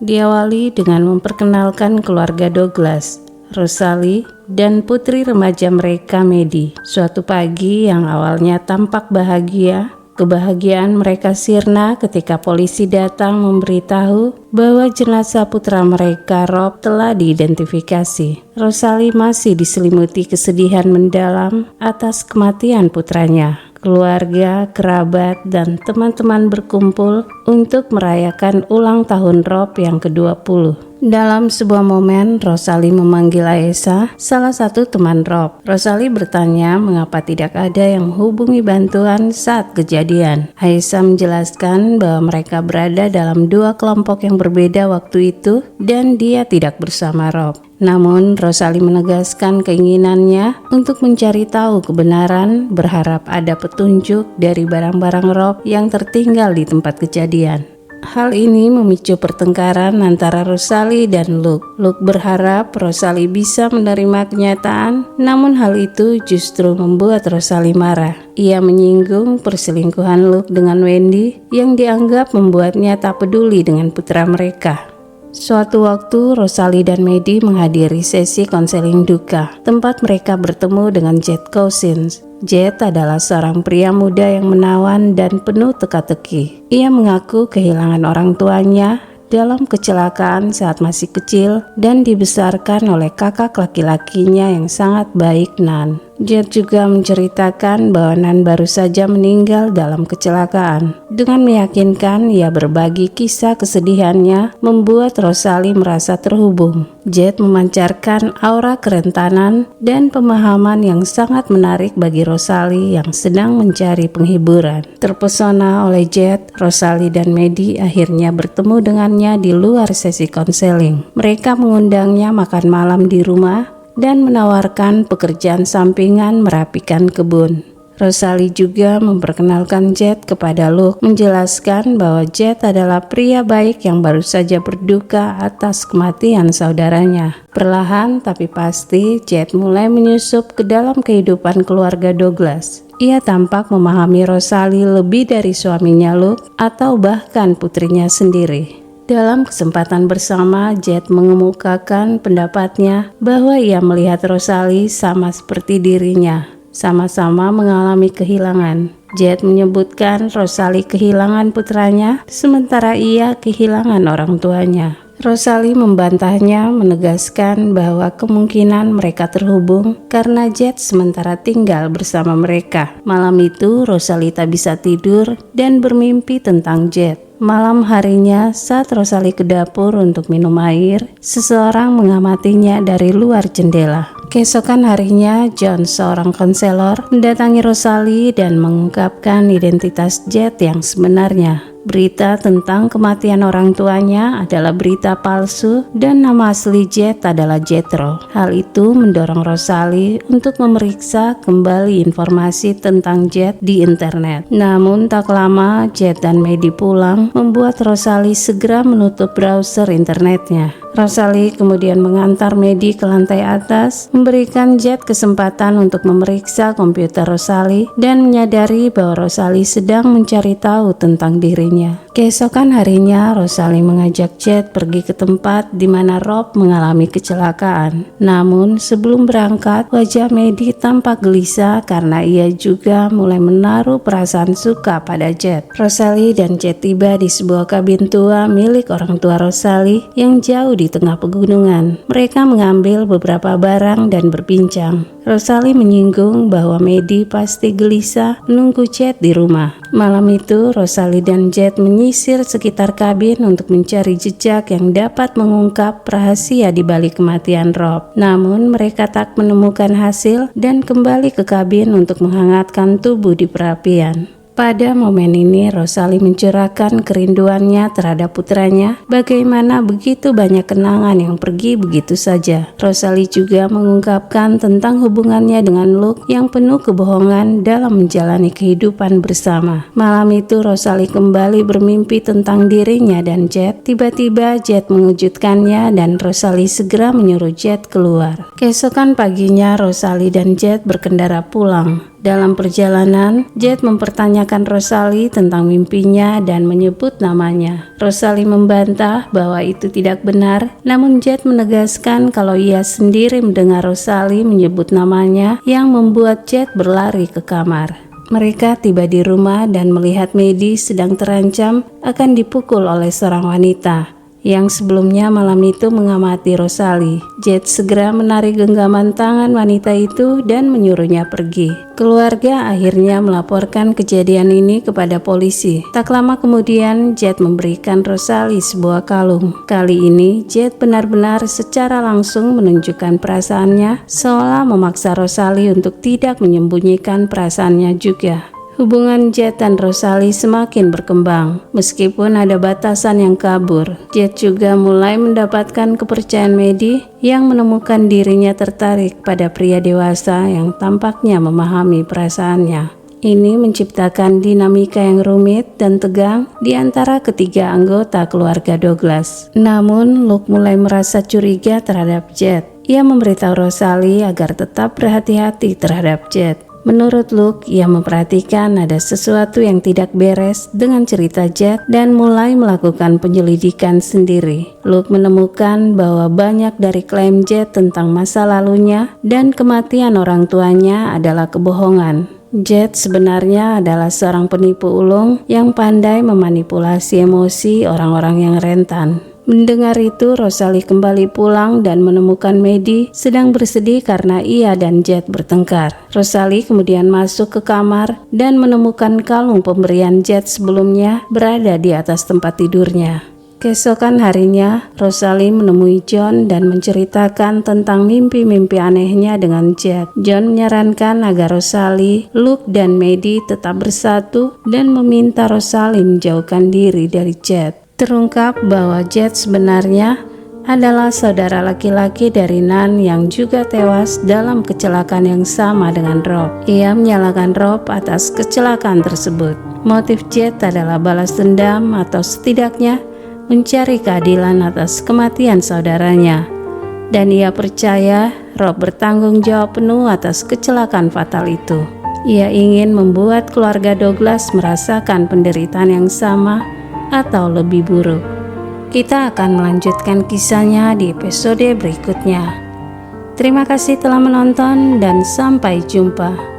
Diawali dengan memperkenalkan keluarga Douglas, Rosalie, dan putri remaja mereka Maddie. Suatu pagi yang awalnya tampak bahagia, kebahagiaan mereka sirna ketika polisi datang memberitahu bahwa jenazah putra mereka Rob telah diidentifikasi. Rosalie masih diselimuti kesedihan mendalam atas kematian putranya. Keluarga, kerabat, dan teman-teman berkumpul untuk merayakan ulang tahun Rob yang ke-20. Dalam sebuah momen, Rosalie memanggil Aisha, salah satu teman Rob. Rosalie bertanya mengapa tidak ada yang menghubungi bantuan saat kejadian. Aisha menjelaskan bahwa mereka berada dalam dua kelompok yang berbeda waktu itu dan dia tidak bersama Rob. Namun, Rosalie menegaskan keinginannya untuk mencari tahu kebenaran, berharap ada petunjuk dari barang-barang Rob yang tertinggal di tempat kejadian. Hal ini memicu pertengkaran antara Rosalie dan Luke. Luke berharap Rosalie bisa menerima kenyataan, namun hal itu justru membuat Rosalie marah. Ia menyinggung perselingkuhan Luke dengan Wendy yang dianggap membuatnya tak peduli dengan putra mereka. Suatu waktu, Rosalie dan Maddie menghadiri sesi konseling duka, tempat mereka bertemu dengan Jed Cousins. Jed adalah seorang pria muda yang menawan dan penuh teka-teki. Ia mengaku kehilangan orang tuanya dalam kecelakaan saat masih kecil dan dibesarkan oleh kakak laki-lakinya yang sangat baik, Nan. Jed juga menceritakan bahwa Nan baru saja meninggal dalam kecelakaan. Dengan meyakinkan ia berbagi kisah kesedihannya membuat Rosalie merasa terhubung. Jed memancarkan aura kerentanan dan pemahaman yang sangat menarik bagi Rosalie yang sedang mencari penghiburan. Terpesona oleh Jed, Rosalie dan Maddie akhirnya bertemu dengannya di luar sesi konseling. Mereka mengundangnya makan malam di rumah dan menawarkan pekerjaan sampingan merapikan kebun. Rosalie juga memperkenalkan Jed kepada Luke, menjelaskan bahwa Jed adalah pria baik yang baru saja berduka atas kematian saudaranya. Perlahan tapi pasti, Jed mulai menyusup ke dalam kehidupan keluarga Douglas. Ia tampak memahami Rosalie lebih dari suaminya Luke atau bahkan putrinya sendiri. Dalam kesempatan bersama, Jed mengemukakan pendapatnya bahwa ia melihat Rosalie sama seperti dirinya, sama-sama mengalami kehilangan. Jed menyebutkan Rosalie kehilangan putranya, sementara ia kehilangan orang tuanya. Rosalie membantahnya, menegaskan bahwa kemungkinan mereka terhubung karena Jed sementara tinggal bersama mereka. Malam itu, Rosalie tak bisa tidur dan bermimpi tentang Jed. Malam harinya, saat Rosalie ke dapur untuk minum air, seseorang mengamatinya dari luar jendela. Keesokan harinya, John, seorang konselor, mendatangi Rosalie dan mengungkapkan identitas Jed yang sebenarnya. Berita tentang kematian orang tuanya adalah berita palsu dan nama asli Jed adalah Jethro. Hal itu mendorong Rosalie untuk memeriksa kembali informasi tentang Jed di internet. Namun tak lama Jed dan Maddie pulang, membuat Rosalie segera menutup browser internetnya. Rosalie kemudian mengantar Maddie ke lantai atas, memberikan Jed kesempatan untuk memeriksa komputer Rosalie dan menyadari bahwa Rosalie sedang mencari tahu tentang dirinya. Keesokan harinya, Rosalie mengajak Jed pergi ke tempat di mana Rob mengalami kecelakaan. Namun sebelum berangkat, wajah Maddie tampak gelisah karena ia juga mulai menaruh perasaan suka pada Jed. Rosalie dan Jed tiba di sebuah kabin tua milik orang tua Rosalie yang jauh di tengah pegunungan. Mereka mengambil beberapa barang dan berbincang. Rosalie menyinggung bahwa Maddie pasti gelisah menunggu Jed di rumah. Malam itu, Rosalie dan Jed menyisir sekitar kabin untuk mencari jejak yang dapat mengungkap rahasia di balik kematian Rob. Namun, mereka tak menemukan hasil dan kembali ke kabin untuk menghangatkan tubuh di perapian. Pada momen ini, Rosalie mencurahkan kerinduannya terhadap putranya, bagaimana begitu banyak kenangan yang pergi begitu saja. Rosalie juga mengungkapkan tentang hubungannya dengan Luke yang penuh kebohongan dalam menjalani kehidupan bersama. Malam itu, Rosalie kembali bermimpi tentang dirinya dan Jed. Tiba-tiba Jed mengejutkannya dan Rosalie segera menyuruh Jed keluar. Keesokan paginya, Rosalie dan Jed berkendara pulang. Dalam perjalanan, Jet mempertanyakan Rosalie tentang mimpinya dan menyebut namanya. Rosalie membantah bahwa itu tidak benar, namun Jet menegaskan kalau ia sendiri mendengar Rosalie menyebut namanya yang membuat Jet berlari ke kamar. Mereka tiba di rumah dan melihat Maddie sedang terancam akan dipukul oleh seorang wanita yang sebelumnya malam itu mengamati Rosalie. Jet segera menarik genggaman tangan wanita itu dan menyuruhnya pergi. Keluarga akhirnya melaporkan kejadian ini kepada polisi. Tak lama kemudian, Jet memberikan Rosalie sebuah kalung. Kali ini, Jet benar-benar secara langsung menunjukkan perasaannya, seolah memaksa Rosalie untuk tidak menyembunyikan perasaannya juga. Hubungan Jet dan Rosalie semakin berkembang, meskipun ada batasan yang kabur. Jet juga mulai mendapatkan kepercayaan Maddie yang menemukan dirinya tertarik pada pria dewasa yang tampaknya memahami perasaannya. Ini menciptakan dinamika yang rumit dan tegang di antara ketiga anggota keluarga Douglas. Namun, Luke mulai merasa curiga terhadap Jet. Ia memberitahu Rosalie agar tetap berhati-hati terhadap Jet. Menurut Luke, ia memperhatikan ada sesuatu yang tidak beres dengan cerita Jet dan mulai melakukan penyelidikan sendiri. Luke menemukan bahwa banyak dari klaim Jet tentang masa lalunya dan kematian orang tuanya adalah kebohongan. Jet sebenarnya adalah seorang penipu ulung yang pandai memanipulasi emosi orang-orang yang rentan. Mendengar itu, Rosalie kembali pulang dan menemukan Maddie sedang bersedih karena ia dan Jet bertengkar. Rosalie kemudian masuk ke kamar dan menemukan kalung pemberian Jet sebelumnya berada di atas tempat tidurnya. Keesokan harinya, Rosalie menemui John dan menceritakan tentang mimpi-mimpi anehnya dengan Jet. John menyarankan agar Rosalie, Luke, dan Maddie tetap bersatu dan meminta Rosalie menjauhkan diri dari Jet. Terungkap bahwa Jet sebenarnya adalah saudara laki-laki dari Nan yang juga tewas dalam kecelakaan yang sama dengan Rob. Ia menyalahkan Rob atas kecelakaan tersebut. Motif Jet adalah balas dendam atau setidaknya mencari keadilan atas kematian saudaranya. Dan ia percaya Rob bertanggung jawab penuh atas kecelakaan fatal itu. Ia ingin membuat keluarga Douglas merasakan penderitaan yang sama atau lebih buruk. Kita akan melanjutkan kisahnya di episode berikutnya. Terima kasih telah menonton dan sampai jumpa.